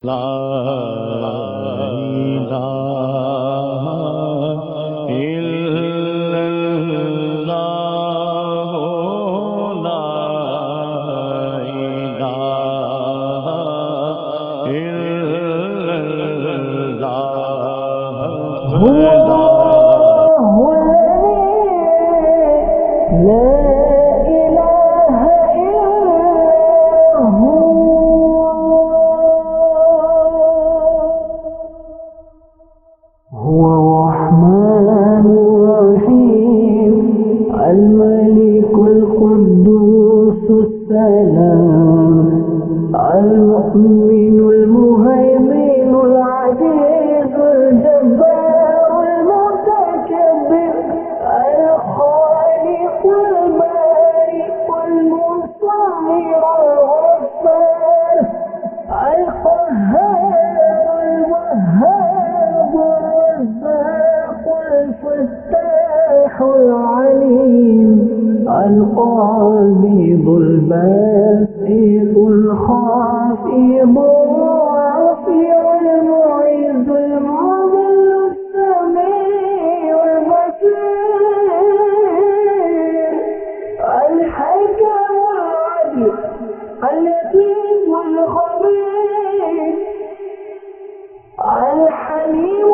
لا إله إلا الله لا إله إلا الله هو الرحمن الرحيم الملك القدوس السلام المؤمن المهيمن العزيز الجبار المتكبر الخالق البارئ المصور الغفار القهار الوهاب الفتاح العليم القابض الباسط الخافض الرافع المعز المذل السميع البصير الحكم العدل اللطيف الخبير الحليم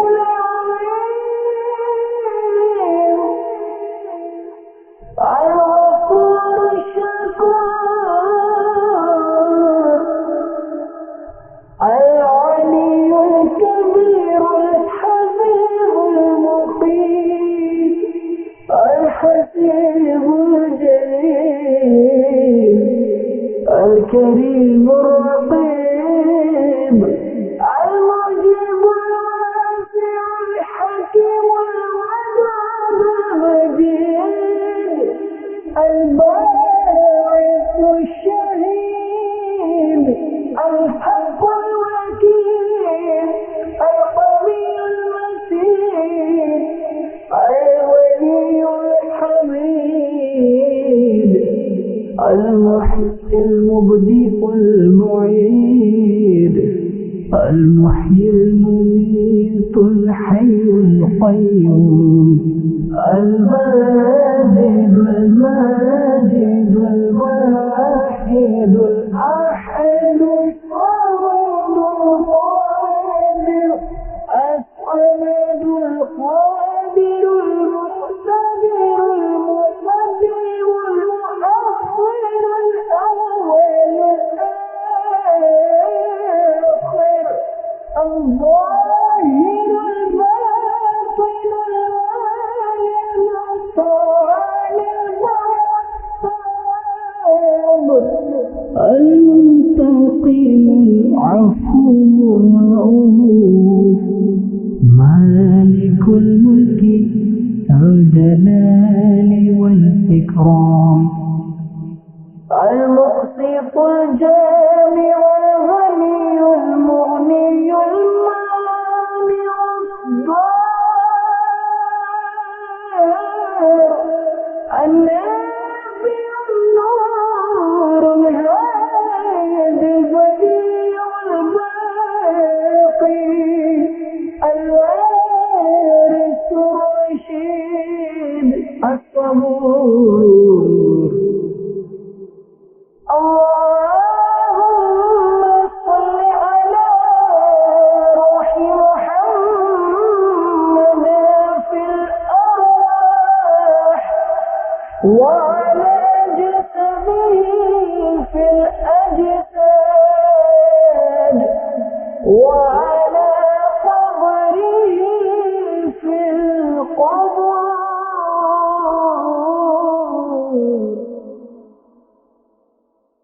الغفور الشكور العلي الكبير الحفيظ المقيت الحسيب الجليل الكريم الرقيب المجيب الواسع الحكيم الودود المجيد الباعث الشهيد الحق الوكيل القوي المتين الولي الحميد المحيي المبدئ المعيد المحيي المميت الحي القيوم الماجد الماجد الواحد الأحد الصمد القادر الصمد القادر المقتدر المقدم المؤخر الأول الآخر الظاهر الباطن المنتقم العفو الرؤوف مالك الملك ذو الجلال والإكرام المقسط الجامع الغني المغني المانع النافع النور الهادي البديع الباقي الوارث الرشيد الصبور اللهم صل على روح محمد في الأرواح وعلى جسده في الأجساد وعلى قبره في القبور